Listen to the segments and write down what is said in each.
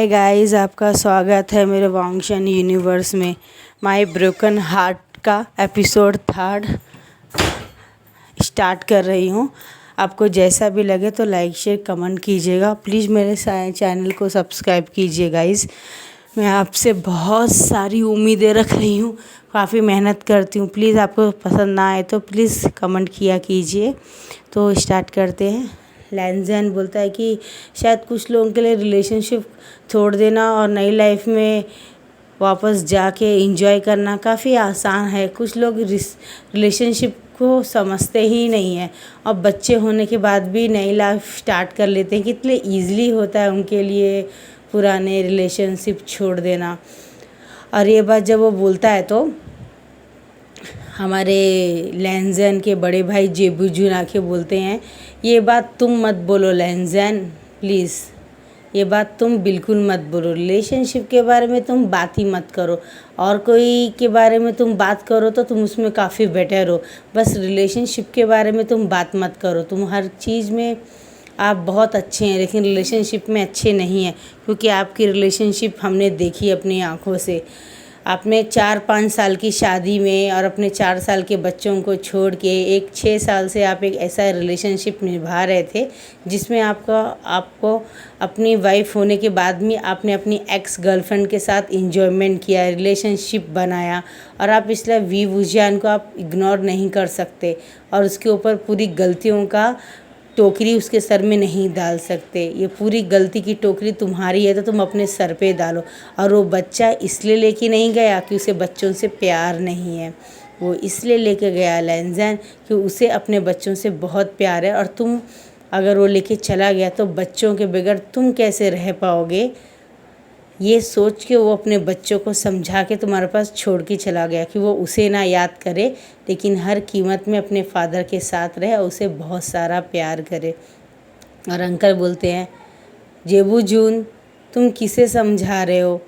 Hi guys, आपका स्वागत है मेरे वांगशन यूनिवर्स में। माय ब्रोकन हार्ट का एपिसोड 3 स्टार्ट कर रही हूँ। आपको जैसा भी लगे तो लाइक शेयर कमेंट कीजिएगा। प्लीज़ मेरे चैनल को सब्सक्राइब कीजिए गाइस। मैं आपसे बहुत सारी उम्मीदें रख रही हूँ, काफ़ी मेहनत करती हूँ। प्लीज़ आपको पसंद ना आए तो प्लीज़ कमेंट किया कीजिए। तो स्टार्ट करते हैं। लैंजन बोलता है कि शायद कुछ लोगों के लिए रिलेशनशिप छोड़ देना और नई लाइफ में वापस जाके एंजॉय करना काफ़ी आसान है। कुछ लोग रिलेशनशिप को समझते ही नहीं है और बच्चे होने के बाद भी नई लाइफ स्टार्ट कर लेते हैं। कितने ईज़िली होता है उनके लिए पुराने रिलेशनशिप छोड़ देना। और ये बात जब वो बोलता है तो हमारे लैंजन के बड़े भाई जेबूजून आके बोलते हैं, ये बात तुम मत बोलो लैंजन, प्लीज़ ये बात तुम बिल्कुल मत बोलो। रिलेशनशिप के बारे में तुम बात ही मत करो। और कोई के बारे में तुम बात करो तो तुम उसमें काफ़ी बेटर हो, बस रिलेशनशिप के बारे में तुम बात मत करो। तुम हर चीज़ में आप बहुत अच्छे हैं लेकिन रिलेशनशिप में अच्छे नहीं हैं, क्योंकि आपकी रिलेशनशिप हमने देखी अपनी आँखों से। आपने 4-5 साल की शादी में और अपने 4 साल के बच्चों को छोड़ के 6 साल से आप एक ऐसा रिलेशनशिप निभा रहे थे जिसमें आपको अपनी वाइफ होने के बाद भी आपने अपनी एक्स गर्लफ्रेंड के साथ इंजॉयमेंट किया, रिलेशनशिप बनाया। और आप इसलिए वी वुजियान को आप इग्नोर नहीं कर सकते और उसके ऊपर पूरी गलतियों का टोकरी उसके सर में नहीं डाल सकते। ये पूरी गलती की टोकरी तुम्हारी है तो तुम अपने सर पे डालो। और वो बच्चा इसलिए लेके नहीं गया कि उसे बच्चों से प्यार नहीं है, वो इसलिए लेके गया लैंजन कि उसे अपने बच्चों से बहुत प्यार है। और तुम अगर वो लेके चला गया तो बच्चों के बगैर तुम कैसे रह पाओगे, ये सोच के वो अपने बच्चों को समझा के तुम्हारे पास छोड़ के चला गया कि वो उसे ना याद करे लेकिन हर कीमत में अपने फादर के साथ रहे और उसे बहुत सारा प्यार करे। और अंकल बोलते हैं, जेबूजून तुम किसे समझा रहे हो?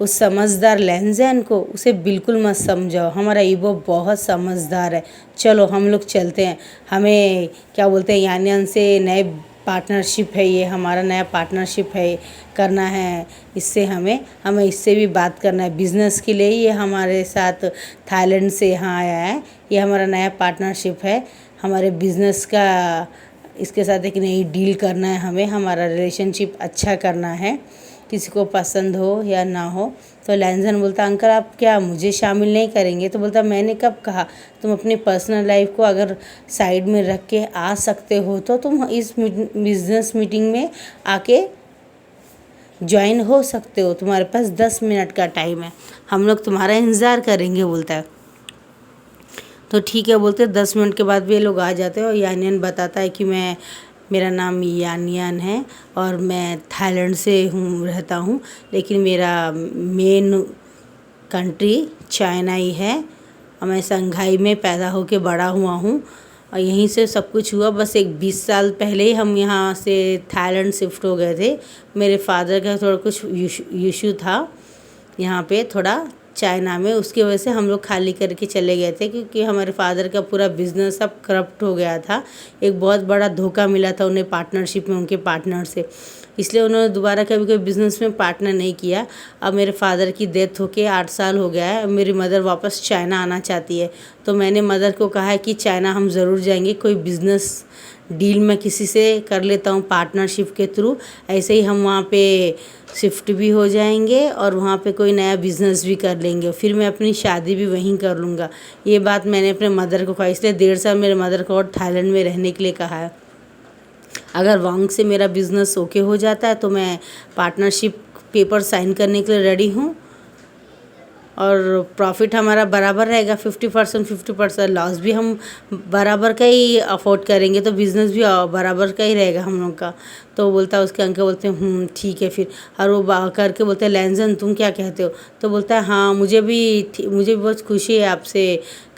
उस समझदार लैंजन को, उसे बिल्कुल मत समझाओ। हमारा ईबो बहुत समझदार है। चलो हम लोग चलते हैं। हमें क्या बोलते हैं, यानियन से नए पार्टनरशिप है, ये हमारा नया पार्टनरशिप है, करना है। इससे हमें इससे भी बात करना है बिज़नेस के लिए। ये हमारे साथ थाईलैंड से यहाँ आया है, ये हमारा नया पार्टनरशिप है हमारे बिज़नेस का। इसके साथ एक नई डील करना है हमें, हमारा रिलेशनशिप अच्छा करना है, किसी को पसंद हो या ना हो। तो लैंजन बोलता, अंकल आप क्या मुझे शामिल नहीं करेंगे? तो बोलता, मैंने कब कहा? तुम अपनी पर्सनल लाइफ को अगर साइड में रख के आ सकते हो तो तुम इस बिज़नेस मीटिंग में आके ज्वाइन हो सकते हो। तुम्हारे पास 10 मिनट का टाइम है, हम लोग तुम्हारा इंतज़ार करेंगे, बोलता है। तो ठीक है बोलते, 10 मिनट के बाद भी ये लोग आ जाते हैं। और यानियन बताता है कि मेरा नाम यानियन है और मैं थाईलैंड से रहता हूँ, लेकिन मेरा मेन कंट्री चाइना ही है और मैं संघाई में पैदा होके बड़ा हुआ हूँ और यहीं से सब कुछ हुआ। बस 20 साल पहले ही हम यहाँ से थाईलैंड शिफ्ट हो गए थे। मेरे फादर का थोड़ा कुछ इशू था यहाँ पे थोड़ा चाइना में, उसकी वजह से हम लोग खाली करके चले गए थे, क्योंकि हमारे फादर का पूरा बिज़नेस सब करप्ट हो गया था। एक बहुत बड़ा धोखा मिला था उन्हें पार्टनरशिप में उनके पार्टनर से, इसलिए उन्होंने दोबारा कभी कोई बिज़नेस में पार्टनर नहीं किया। अब मेरे फादर की डेथ होके 8 साल हो गया है। मेरी मदर वापस चाइना आना चाहती है, तो मैंने मदर को कहा है कि चाइना हम ज़रूर जाएंगे, कोई बिज़नेस डील मैं किसी से कर लेता हूँ पार्टनरशिप के थ्रू, ऐसे ही हम वहाँ पे शिफ्ट भी हो जाएंगे और वहाँ पे कोई नया बिज़नेस भी कर लेंगे, फिर मैं अपनी शादी भी वहीं कर लूँगा। ये बात मैंने अपने मदर को कहा, इसलिए 1.5 साल मेरे मदर को और थाईलैंड में रहने के लिए कहा है। अगर वांग से मेरा बिज़नेस ओके हो जाता है तो मैं पार्टनरशिप पेपर साइन करने के लिए रेडी हूँ और प्रॉफिट हमारा बराबर रहेगा, 50% 50%। लॉस भी हम बराबर का ही अफोर्ड करेंगे, तो बिज़नेस भी बराबर का ही रहेगा हम लोग का। तो बोलता है, उसके अंकल बोलते हैं ठीक है फिर। और वो करके बोलते हैं, लैंजन तुम क्या कहते हो? तो बोलता है, हाँ मुझे भी बहुत खुशी है आपसे,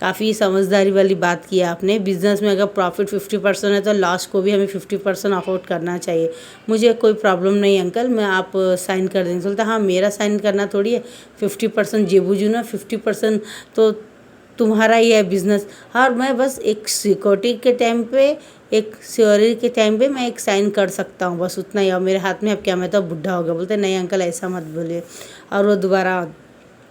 काफ़ी समझदारी वाली बात की है आपने। बिज़नेस में अगर प्रॉफिट 50% है तो लॉस को भी हमें 50% अफोर्ड करना चाहिए। मुझे कोई प्रॉब्लम नहीं अंकल, मैं आप साइन कर देंगे। बोलता हाँ मेरा साइन करना थोड़ी है, 50% जेबूजू ना, 50% तो तुम्हारा ही है बिज़नेस। और मैं बस एक सिक्योरिटी के टाइम पे, एक सिक्योरिटी के टाइम पे मैं एक साइन कर सकता हूँ, बस उतना ही। और मेरे हाथ में अब क्या, मैं तो बुढ़ा हो गया। बोलते नहीं अंकल ऐसा मत बोलिए। और वो दोबारा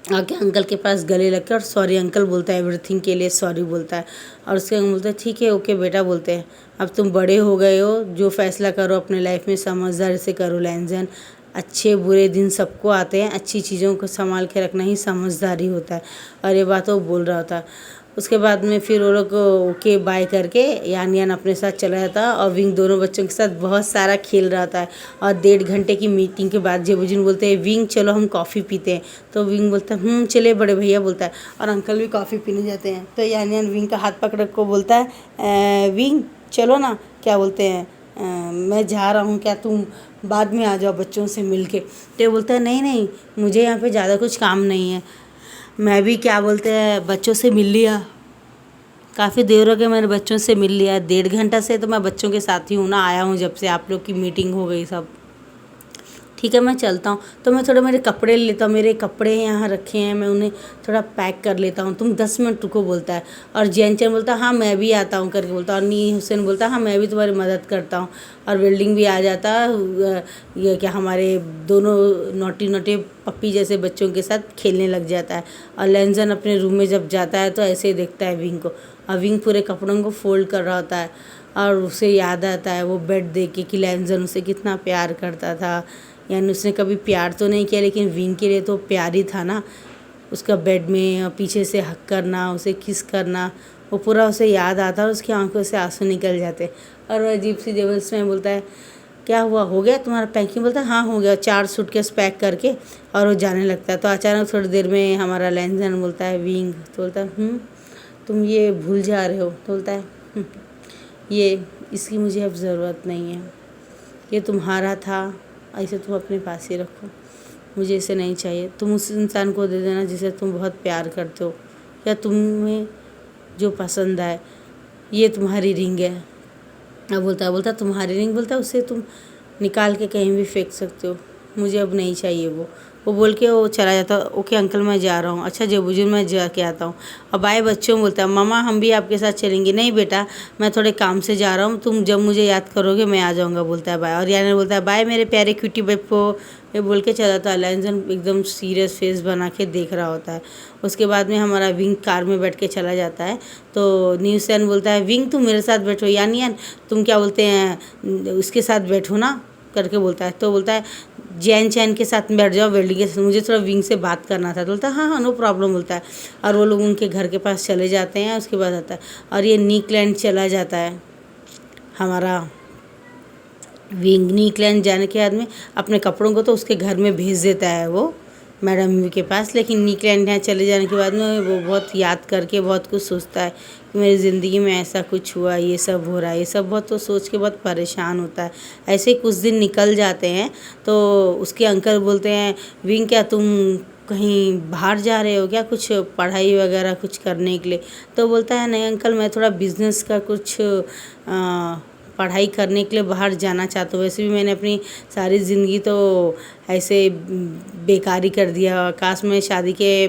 आके अंकल के पास गले लग के और सॉरी अंकल बोलता है, एवरीथिंग के लिए सॉरी बोलता है। और उसके अंकल बोलते हैं ठीक है ओके बेटा बोलते हैं, अब तुम बड़े हो गए हो, जो फैसला करो अपने लाइफ में समझदारी से करो लैंजन। अच्छे बुरे दिन सबको आते हैं, अच्छी चीज़ों को संभाल के रखना ही समझदारी होता है। और ये बात वो बोल रहा था। उसके बाद में फिर वो लोग ओके बाय करके यान यान अपने साथ चला जाता और विंग दोनों बच्चों के साथ बहुत सारा खेल रहा था। और 1.5 घंटे की मीटिंग के बाद जेबूजन बोलते हैं विंग चलो हम कॉफ़ी पीते हैं। तो विंग बोलता है चले बड़े भैया बोलता है। और अंकल भी कॉफ़ी पीने जाते हैं। तो यान यान विंग का हाथ पकड़ को बोलता है विंग चलो ना, क्या बोलते हैं मैं जा रहा हूँ, क्या तुम बाद में आ जाओ बच्चों से मिल के। तो ये बोलता है नहीं नहीं मुझे यहाँ पे ज़्यादा कुछ काम नहीं है, मैं भी क्या बोलते हैं बच्चों से मिल लिया, काफ़ी देर हो गई मैंने बच्चों से मिल लिया। 1.5 घंटा से तो मैं बच्चों के साथ ही हूँ ना, आया हूँ जब से आप लोग की मीटिंग हो गई सब। ठीक है मैं चलता हूँ। तो मैं थोड़ा मेरे कपड़े लेता हूँ, मेरे कपड़े यहाँ रखे हैं, मैं उन्हें थोड़ा पैक कर लेता हूँ, तुम 10 मिनट रुको बोलता है। और जैनचंद बोलता है हाँ मैं भी आता हूँ करके बोलता है। और नी हुसैन बोलता है हाँ मैं भी तुम्हारी मदद करता हूँ। और वेल्डिंग भी आ जाता है, ये क्या हमारे दोनों नोटी नोटी पप्पी जैसे बच्चों के साथ खेलने लग जाता है। और लैंजन अपने रूम में जब जाता है तो ऐसे ही देखता है विंग को, और विंग पूरे कपड़ों को फोल्ड कर रहा होता है। और उसे याद आता है वो बेड देख के कि लैंजन उसे कितना प्यार करता था। यानी उसने कभी प्यार तो नहीं किया लेकिन विंग के लिए तो प्यार ही था ना। उसका बेड में पीछे से हक करना, उसे किस करना, वो पूरा उसे याद आता और उसकी आंखों से आंसू निकल जाते। और वो अजीब सी जेबल्स में बोलता है क्या हुआ, हो गया तुम्हारा पैकिंग? बोलता है हाँ हो गया, 4 सूटकेस पैक करके और वो जाने लगता है। तो अचानक थोड़ी देर में हमारा लैंजन बोलता है विंग, तो बोलता है तुम ये भूल जा रहे हो। तो बोलता है ये इसकी मुझे अब ज़रूरत नहीं है, ये तुम्हारा था, ऐसे तुम अपने पास ही रखो, मुझे इसे नहीं चाहिए। तुम उस इंसान को दे देना जिसे तुम बहुत प्यार करते हो या तुम्हें जो पसंद आए। ये तुम्हारी रिंग है। अब बोलता तुम्हारी रिंग, बोलता उसे तुम निकाल के कहीं भी फेंक सकते हो, मुझे अब नहीं चाहिए वो बोल के वो चला जाता। ओके अंकल मैं जा रहा हूँ, अच्छा जेबूजन मैं जा के आता हूँ। अब आए बच्चों बोलता है मामा हम भी आपके साथ चलेंगे। नहीं बेटा मैं थोड़े काम से जा रहा हूँ, तुम जब मुझे याद करोगे मैं आ जाऊँगा बोलता है बाय। और यानी बोलता है बाय मेरे प्यारे क्यूटी बप्पो, ये बोल के चला जाता है। लैंजन एकदम सीरियस फेस बना के देख रहा होता है। उसके बाद में हमारा विंग कार में बैठ के चला जाता है। तो न्यूसैन बोलता है विंग तुम मेरे साथ बैठो, यानी तुम क्या बोलते हैं उसके साथ बैठो ना करके बोलता है। तो बोलता है जैन चैन के साथ बैठ जाओ वेल्डिंग के साथ, मुझे थोड़ा विंग से बात करना था। तो बोलता है हाँ नो प्रॉब्लम बोलता है। और वो लोग उनके घर के पास चले जाते हैं। उसके बाद आता है और ये नीकलैंड चला जाता है। हमारा विंग नीकलैंड जाने के बाद में अपने कपड़ों को तो उसके घर में भेज देता है वो मैडम यू के पास। लेकिन नीकलैंड यहाँ चले जाने के बाद में वो बहुत याद करके बहुत कुछ सोचता है कि मेरी ज़िंदगी में ऐसा कुछ हुआ, ये सब हो रहा है, ये सब बहुत तो सोच के बहुत परेशान होता है। ऐसे ही कुछ दिन निकल जाते हैं। तो उसके अंकल बोलते हैं विंग क्या तुम कहीं बाहर जा रहे हो क्या, कुछ पढ़ाई वगैरह कुछ करने के लिए? तो बोलता है नहीं अंकल मैं थोड़ा बिज़नेस का कुछ पढ़ाई करने के लिए बाहर जाना चाहता हूँ। वैसे भी मैंने अपनी सारी ज़िंदगी तो ऐसे बेकारी कर दिया, काश मैं शादी के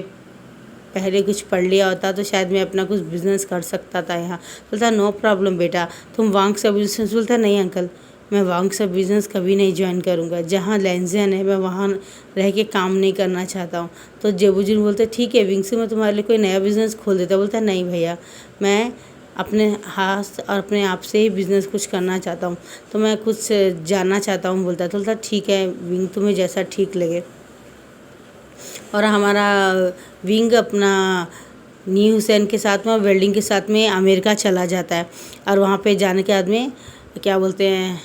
पहले कुछ पढ़ लिया होता तो शायद मैं अपना कुछ बिज़नेस कर सकता था यहाँ। बोलता नो प्रॉब्लम बेटा तुम वांग सा बिज़नेस। बोलता नहीं अंकल मैं वांग सा बिज़नेस कभी नहीं ज्वाइन करूँगा, जहाँ लैंजन है मैं वहाँ रह के काम नहीं करना चाहता हूँ। तो जेबूजन बोलते ठीक है विंग से मैं तुम्हारे लिए कोई नया बिज़नेस खोल देता। बोलता नहीं भैया मैं अपने हाथ और अपने आप से ही बिज़नेस कुछ करना चाहता हूँ, तो मैं कुछ जानना चाहता हूँ बोलता है। तो बोलता ठीक है विंग तुम्हें जैसा ठीक लगे। और हमारा विंग अपना नी हुसैन के साथ में वेल्डिंग के साथ में अमेरिका चला जाता है। और वहाँ पे जाने के बाद में क्या बोलते हैं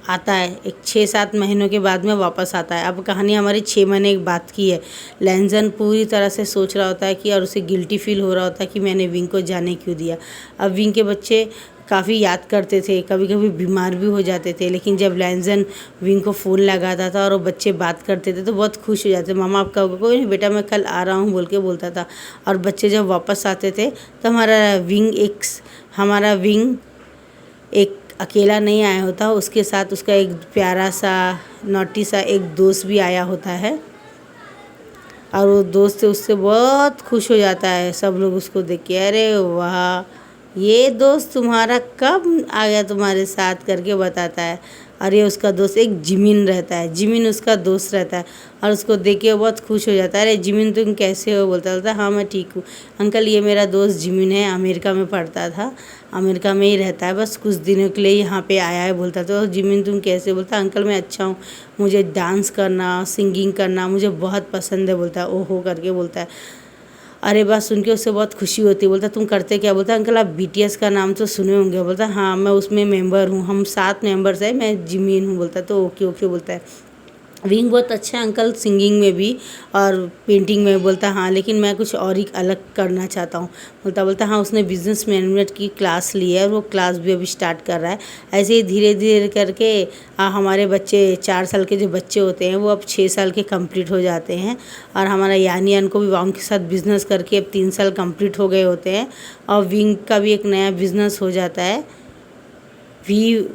आता है, एक 6-7 महीनों के बाद में वापस आता है। अब कहानी हमारी 6 महीने एक बात की है। लैंजन पूरी तरह से सोच रहा होता है कि और उसे गिल्टी फील हो रहा होता है कि मैंने विंग को जाने क्यों दिया। अब विंग के बच्चे काफ़ी याद करते थे, कभी कभी बीमार भी हो जाते थे, लेकिन जब लैंजन विंग को फ़ोन लगाता था और वो बच्चे बात करते थे तो बहुत खुश हो जाते। मामा आप कहोगे कोई नहीं बेटा मैं कल आ रहा हूँ बोल के बोलता था। और बच्चे जब वापस आते थे तो हमारा विंग एक अकेला नहीं आया होता, उसके साथ उसका एक प्यारा सा नॉटी सा एक दोस्त भी आया होता है। और वो दोस्त है उससे बहुत खुश हो जाता है। सब लोग उसको देख के अरे वाह ये दोस्त तुम्हारा कब आ गया तुम्हारे साथ करके बताता है। और ये उसका दोस्त एक जिमिन रहता है, जिमिन उसका दोस्त रहता है और उसको देख के बहुत खुश हो जाता है। अरे जिमिन तुम कैसे हो, बोलता हाँ मैं ठीक हूँ अंकल, ये मेरा दोस्त जिमिन है, अमेरिका में पढ़ता था, अमेरिका में ही रहता है, बस कुछ दिनों के लिए यहाँ पे आया है। बोलता तो जिमिन तुम कैसे, बोलता अंकल मैं अच्छा हूँ, मुझे डांस करना सिंगिंग करना मुझे बहुत पसंद है। बोलता है ओहो करके बोलता है। अरे बात सुन के उससे बहुत खुशी होती है। बोलता तुम करते क्या, बोलता अंकल आप बीटीएस का नाम तो सुने होंगे। बोलता हाँ मैं उसमें मेंबर हूँ, हम 7 मेंबर्स हैं, मैं जिमीन हूँ। बोलता तो ओके ओके बोलता है। विंग बहुत अच्छा है अंकल सिंगिंग में भी और पेंटिंग में। बोलता हाँ लेकिन मैं कुछ और ही अलग करना चाहता हूँ। बोलता हाँ उसने बिजनेस मैनेजमेंट की क्लास ली है और वो क्लास भी अभी स्टार्ट कर रहा है। ऐसे ही धीरे धीरे करके हमारे बच्चे 4 साल के जो बच्चे होते हैं वो अब 6 साल के कंप्लीट हो जाते हैं। और हमारा यानियन को भी वांग के साथ बिजनेस करके अब 3 साल कंप्लीट हो गए होते हैं और विंग का भी एक नया बिजनेस हो जाता है। वी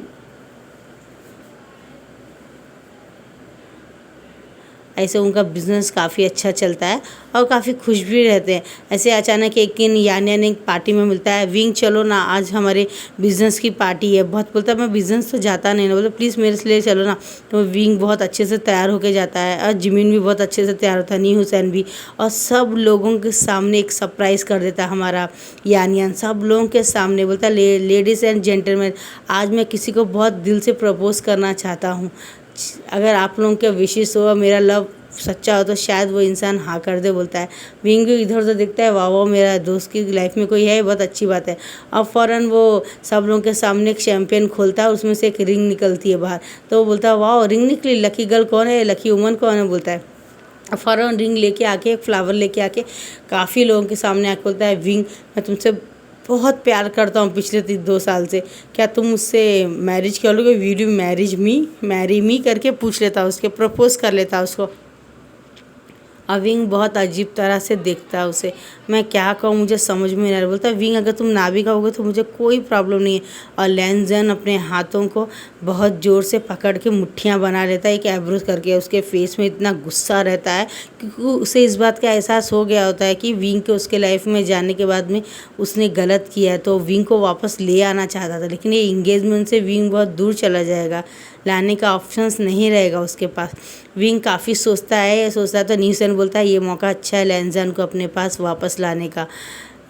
ऐसे उनका बिज़नेस काफ़ी अच्छा चलता है और काफ़ी खुश भी रहते हैं। ऐसे अचानक एक दिन यानियन एक पार्टी में मिलता है, विंग चलो ना आज हमारे बिज़नेस की पार्टी है। बहुत बोलता है मैं बिज़नेस तो जाता नहीं ना, बोलता प्लीज़ मेरे लिए चलो ना। तो विंग बहुत अच्छे से तैयार होके जाता है और जिमिन भी बहुत अच्छे से तैयार होता है, नी हुसैन भी, और सब लोगों के सामने एक सरप्राइज़ कर देता है हमारा यानियन, सब लोगों के सामने। बोलता लेडीज़ एंड जेंटलमैन आज मैं किसी को बहुत दिल से प्रपोज़ करना चाहता हूँ, अगर आप लोगों के विशेष हो मेरा लव सच्चा हो तो शायद वो इंसान हाँ कर दे। बोलता है विंग भी इधर उधर देखता है, वाह वाह मेरा दोस्त की लाइफ में कोई है, बहुत अच्छी बात है। अब फ़ौरन वो सब लोगों के सामने एक शैम्पेन खोलता है, उसमें से एक रिंग निकलती है बाहर। तो वो बोलता है वाह रिंग निकली, लकी गर्ल कौन है, लकी वुमन कौन है। बोलता है फ़ौरन रिंग लेके आके एक फ्लावर लेके आके काफ़ी लोगों के सामने आके बोलता है विंग मैं तुमसे बहुत प्यार करता हूँ पिछले 2 साल से, क्या तुम मुझसे मैरिज कर लोगे, वीडियो मैरी मी करके पूछ लेता, उसके प्रपोज कर लेता उसको। विंग बहुत अजीब तरह से देखता है उसे, मैं क्या कहूँ मुझे समझ में नहीं आ रहा। बोलता विंग अगर तुम ना भी कहोगे तो मुझे कोई प्रॉब्लम नहीं है। और लैंजन अपने हाथों को बहुत ज़ोर से पकड़ के मुट्ठियाँ बना लेता है एक एब्रोज करके, उसके फेस में इतना गुस्सा रहता है क्योंकि उसे इस बात का एहसास हो गया होता है कि विंग के उसके लाइफ में जाने के बाद में उसने गलत किया है, तो विंग को वापस ले आना चाहता था। लेकिन ये इंगेजमेंट से विंग बहुत दूर चला जाएगा, लाने का ऑप्शंस नहीं रहेगा उसके पास। विंग काफ़ी सोचता है तो न्यूसन बोलता है ये मौका अच्छा है लैंजन को अपने पास वापस लाने का,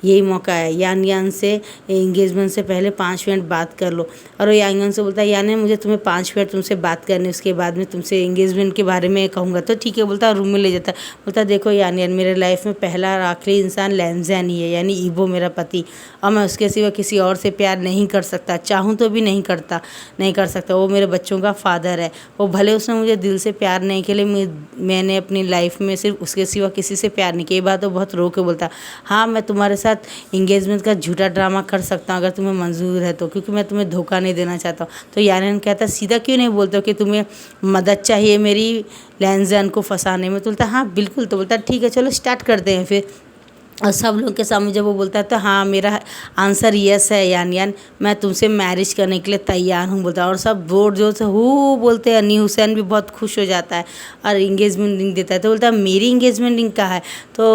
यही मौका है, यान से एंगेजमेंट से पहले 5 मिनट बात कर लो। और वो यान से बोलता है यान मुझे तुम्हें 5 मिनट तुमसे बात करनी, उसके बाद में तुमसे एंगेजमेंट के बारे में कहूँगा। तो ठीक है बोलता है, रूम में ले जाता है। बोलता देखो यान मेरे लाइफ में पहला और आखिरी इंसान लैंजन ही है, यानी ईवो मेरा पति, और मैं उसके सिवा किसी और से प्यार नहीं कर सकता, चाहूँ तो भी नहीं कर सकता। वो मेरे बच्चों का फादर है, वो भले उसने मुझे दिल से प्यार नहीं किया लेकिन मैंने अपनी लाइफ में सिर्फ उसके सिवा किसी से प्यार नहीं किया। ये बात तो बहुत रो के बोलता हाँ मैं तुम्हारे साथ इंगेजमेंट का झूठा ड्रामा कर सकता हूँ अगर तुम्हें मंजूर है तो, क्योंकि मैं तुम्हें धोखा नहीं देना चाहता हूँ। तो यान कहता सीधा क्यों नहीं बोलते हो कि तुम्हें मदद चाहिए मेरी लैंजन को फंसाने में। तो बोलता हाँ बिल्कुल। तो बोलता ठीक है चलो स्टार्ट करते हैं फिर। और सब लोग के सामने जब वो बोलता है तो हाँ मेरा आंसर यस है यान मैं तुमसे मैरिज करने के लिए तैयार हूँ बोलता है। और सब जोर जोर से हु बोलते हैं। नी हुसैन भी बहुत खुश हो जाता है और इंगेजमेंट रिंग देता है। तो बोलता है मेरी इंगेजमेंट रिंग कहाँ है। तो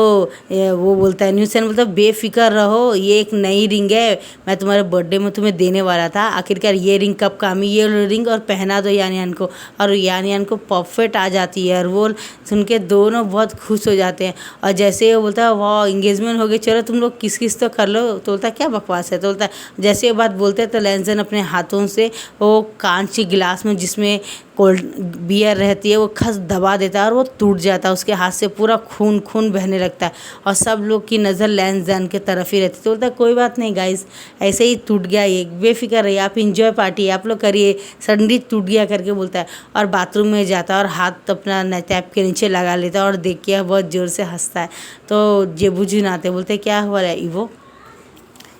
वो बोलता है नी हुसैन बोलता है बेफिक्र रहो, ये एक नई रिंग है, मैं तुम्हारे बर्थडे में तुम्हें देने वाला था, आखिरकार ये रिंग कब काम, ये रिंग और पहना दो यान को। और यान को परफेक्ट आ जाती है और वो सुन के दोनों बहुत खुश हो जाते हैं। और जैसे वो बोलता है वाह इंगेजमेंट हो गई, चलो तुम लोग किस किस तो कर लो। तो बोलता है क्या बकवास है। तो बोलता है जैसे ये बात बोलते हैं तो लैंजन अपने हाथों से वो कांच के गिलास में जिसमें कोल्ड बियर रहती है वो खस दबा देता है और वो टूट जाता है, उसके हाथ से पूरा खून खून बहने लगता है और सब लोग की नज़र लैंजन के तरफ ही रहती है। तो बोलता है कोई बात नहीं गाइस, ऐसे ही टूट गया, ये बेफिक्र रहिए, आप इंजॉय पार्टी आप लोग करिए, सडनली टूट गया करके बोलता है। और बाथरूम में जाता है और हाथ अपना नैतैप के नीचे लगा लेता है और देख के बहुत ज़ोर से हंसता है। तो जेबूजुन आते बोलते क्या हुआ है ईवो,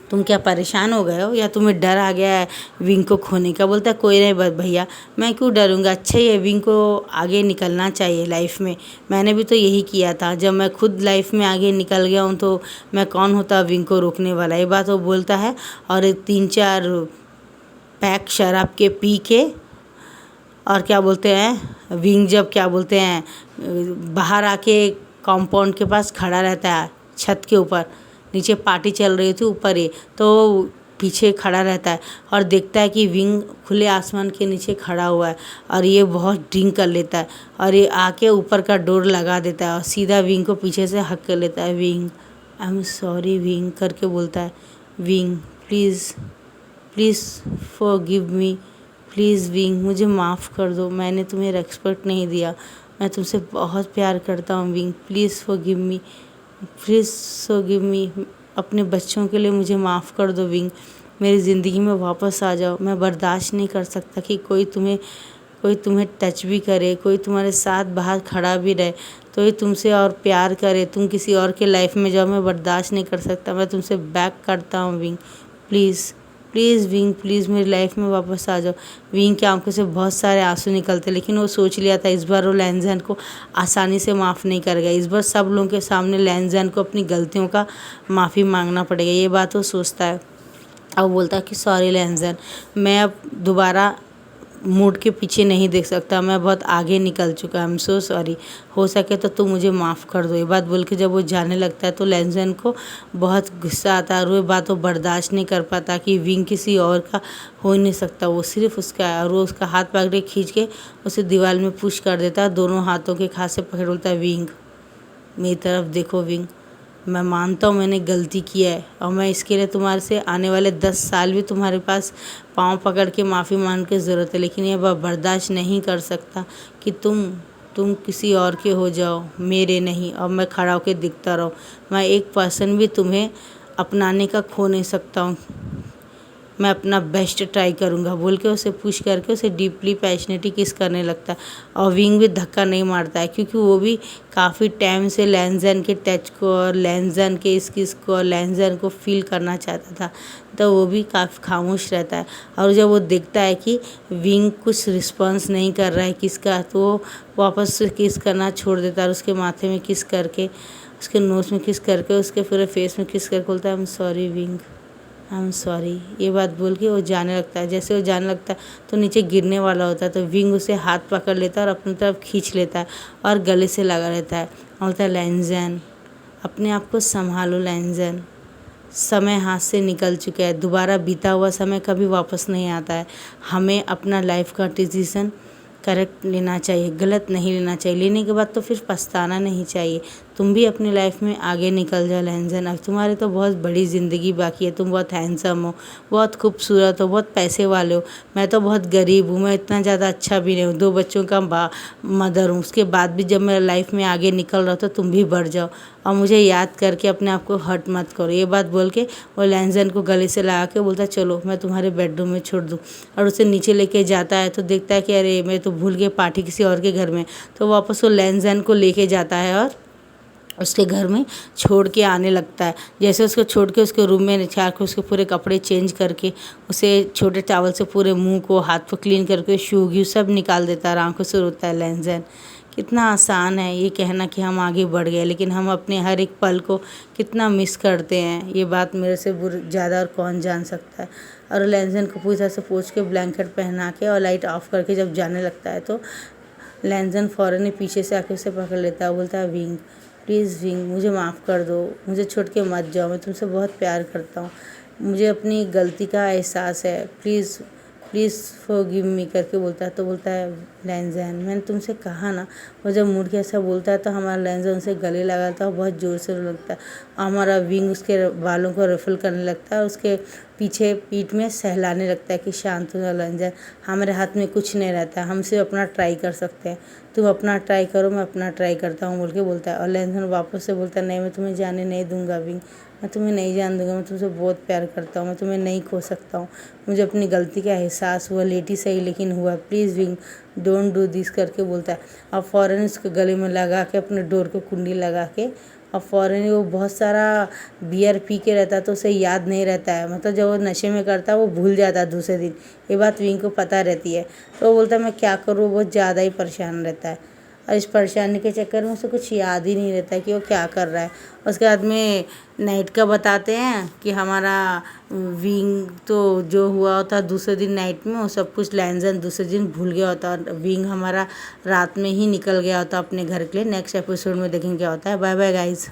तुम क्या परेशान हो गए हो या तुम्हें डर आ गया है विंग को खोने का। बोलता है कोई नहीं भैया, मैं क्यों डरूंगा, अच्छा ही है, विंग को आगे निकलना चाहिए लाइफ में, मैंने भी तो यही किया था, जब मैं खुद लाइफ में आगे निकल गया हूँ तो मैं कौन होता विंग को रोकने वाला। ये बात वो बोलता है और 3-4 पैक शराब के पी के और क्या बोलते हैं विंग जब क्या बोलते हैं बाहर आके कंपाउंड के पास खड़ा रहता है, छत के ऊपर। नीचे पार्टी चल रही थी, ऊपर ये तो पीछे खड़ा रहता है और देखता है कि विंग खुले आसमान के नीचे खड़ा हुआ है और ये बहुत ड्रिंक कर लेता है और ये आके ऊपर का डोर लगा देता है और सीधा विंग को पीछे से हक कर लेता है। Wing, I am sorry wing करके बोलता है। Wing, please please forgive me, please wing मुझे माफ़ कर दो, मैंने तुम्हें रिस्पेक्ट नहीं दिया, मैं तुमसे बहुत प्यार करता हूँ wing, please forgive me, please forgive me, अपने बच्चों के लिए मुझे माफ़ कर दो विंग, मेरी ज़िंदगी में वापस आ जाओ। मैं बर्दाश्त नहीं कर सकता कि कोई तुम्हें टच भी करे, कोई तुम्हारे साथ बाहर खड़ा भी रहे तो ये तुमसे और प्यार करे, तुम किसी और के लाइफ में जाओ, मैं बर्दाश्त नहीं कर सकता, मैं तुमसे बैक करता हूँ wing, please please wing, please मेरी लाइफ में वापस आ जाओ। विंग की आंखों से बहुत सारे आंसू निकलते, लेकिन वो सोच लिया था इस बार वो लैंज़ैन को आसानी से माफ़ नहीं करेगा। इस बार सब लोगों के सामने लैंज़ैन को अपनी गलतियों का माफ़ी मांगना पड़ेगा, ये बात वो सोचता है। अब बोलता है कि सॉरी लैंज़ैन, मैं अब दोबारा मूड के पीछे नहीं देख सकता, मैं बहुत आगे निकल चुका, आई एम सो सॉरी, हो सके तो तुम मुझे माफ़ कर दो। ये बात बोल के जब वो जाने लगता है तो लैंज़ैन को बहुत गुस्सा आता है और वो बात वो बर्दाश्त नहीं कर पाता कि विंग किसी और का हो ही नहीं सकता, वो सिर्फ उसका है। और वो उसका हाथ पकड़े खींच के उसे दीवार में पुश कर देता है, दोनों हाथों के खास से पकड़ बोलता है विंग मेरी तरफ देखो विंग, मैं मानता हूँ मैंने गलती किया है और मैं इसके लिए तुम्हारे से आने वाले 10 साल भी तुम्हारे पास पाँव पकड़ के माफ़ी मांगने की ज़रूरत है, लेकिन ये बर्दाश्त नहीं कर सकता कि तुम किसी और के हो जाओ, मेरे नहीं, और मैं खड़ा होकर दिखता रहूँ। मैं एक पर्सन भी तुम्हें अपनाने का खो नहीं सकता हूँ, मैं अपना बेस्ट ट्राई करूँगा बोल के उसे पुश करके उसे डीपली पैशनेटली किस करने लगता है। और विंग भी धक्का नहीं मारता है क्योंकि वो भी काफ़ी टाइम से लैंज़ैन के टच को और लैंज़ैन के इस किस को और लैंज़ैन को फील करना चाहता था, तो वो भी काफ़ी खामोश रहता है। और जब वो देखता है कि विंग कुछ रिस्पॉन्स नहीं कर रहा है किसका, तो वो वापस से किस करना छोड़ देता है और उसके माथे में किस करके, उसके नोज़ में किस करके, उसके पूरे फेस में किस करके बोलता है I am sorry wing, I am sorry. ये बात बोल के वो जाने लगता है। जैसे वो जाने लगता है तो नीचे गिरने वाला होता है तो विंग उसे हाथ पकड़ लेता है और अपनी तरफ खींच लेता है और गले से लगा लेता है और बोलता है लैंज़ैन, अपने आप को संभालो लैंज़ैन, समय हाथ से निकल चुका है, दोबारा बीता हुआ समय कभी वापस नहीं आता है। हमें अपना लाइफ का डिसीज़न करेक्ट लेना चाहिए, गलत नहीं लेना चाहिए, लेने के बाद तो फिर पछताना नहीं चाहिए। तुम भी अपनी लाइफ में आगे निकल जाओ लैंज़ैन, अब तुम्हारी तो बहुत बड़ी ज़िंदगी बाकी है, तुम बहुत हैंडसम हो, बहुत खूबसूरत हो, बहुत पैसे वाले हो, मैं तो बहुत गरीब हूँ, मैं इतना ज़्यादा अच्छा भी नहीं हूँ, 2 बच्चों का मदर हूँ, उसके बाद भी जब मैं लाइफ में आगे निकल रहा तो तुम भी बढ़ जाओ और मुझे याद करके अपने आप को हर्ट मत करो। ये बात बोल के वो लैंज़ैन को गले से लगा के बोलता है चलो मैं तुम्हारे बेडरूम में छोड़ दूँ, और उसे नीचे लेके जाता है तो देखता है कि अरे मैं तो भूल गया पार्टी किसी और के घर में, तो वापस वो लैंज़ैन को लेके जाता है और उसके घर में छोड़ के आने लगता है। जैसे उसको छोड़ के उसके रूम में निकाल के उसके पूरे कपड़े चेंज करके उसे छोटे टॉवल से पूरे मुंह को हाथ को क्लीन करके शू व्यू सब निकाल देता है, आंखों से रोता है लैंज़ैन। कितना आसान है ये कहना कि हम आगे बढ़ गए, लेकिन हम अपने हर एक पल को कितना मिस करते हैं, ये बात मेरे से ज़्यादा और कौन जान सकता है। और लैंज़ैन को पूरी तरह से पोंछ के ब्लैंकेट पहना के और लाइट ऑफ करके जब जाने लगता है तो लैंज़ैन फ़ौरन ही पीछे से आके उसे पकड़ लेता है, बोलता है विंग प्लीज़ विंग मुझे माफ़ कर दो, मुझे छोड़ के मत जाओ, मैं तुमसे बहुत प्यार करता हूँ, मुझे अपनी गलती का एहसास है, प्लीज़ प्लीज़ फॉरगिव मी करके बोलता है। तो बोलता है लैंज़ैन मैंने तुमसे कहा ना, वो जब मुड़ के ऐसा बोलता है तो हमारा लैंज़ैन उसे गले लगाता है और बहुत ज़ोर से रोने लगता है। हमारा विंग उसके बालों को रफल करने लगता है और उसके पीछे पीठ में सहलाने लगता है कि शांत हो जाओ लैंज़ैन, हमारे हाथ में कुछ नहीं रहता है, हम सिर्फ अपना ट्राई कर सकते हैं, तुम अपना ट्राई करो मैं अपना ट्राई करता हूँ बोल के बोलता है। और लैंज़ैन वापस से बोलता है नहीं मैं तुम्हें जाने नहीं दूंगा विंग, मैं तुम्हें नहीं जाने दूंगा, मैं तुमसे बहुत प्यार करता हूँ, मैं तुम्हें नहीं खो सकता हूँ, मुझे अपनी गलती का एहसास हुआ, लेटी सही लेकिन हुआ, please wing don't do this करके बोलता है। और फ़ौरन उसके गले में लगा के अपने डोर को कुंडी लगा के और फ़ौरन ही वो बहुत सारा बियर पी के रहता है तो उसे याद नहीं रहता है, मतलब जब वो नशे में करता है वो भूल जाता है दूसरे दिन, ये बात विंग को पता रहती है। तो वो बोलता है मैं क्या करूँ, बहुत ज़्यादा ही परेशान रहता है। और इस परेशानी के चक्कर में उसे कुछ याद ही नहीं रहता है कि वो क्या कर रहा है। उसके बाद में नाइट का बताते हैं कि हमारा विंग तो जो हुआ होता दूसरे दिन नाइट में वो सब कुछ लैंजन दूसरे दिन भूल गया होता और विंग हमारा रात में ही निकल गया होता अपने घर के लिए। नेक्स्ट एपिसोड में देखेंगे क्या होता है। Bye bye guys.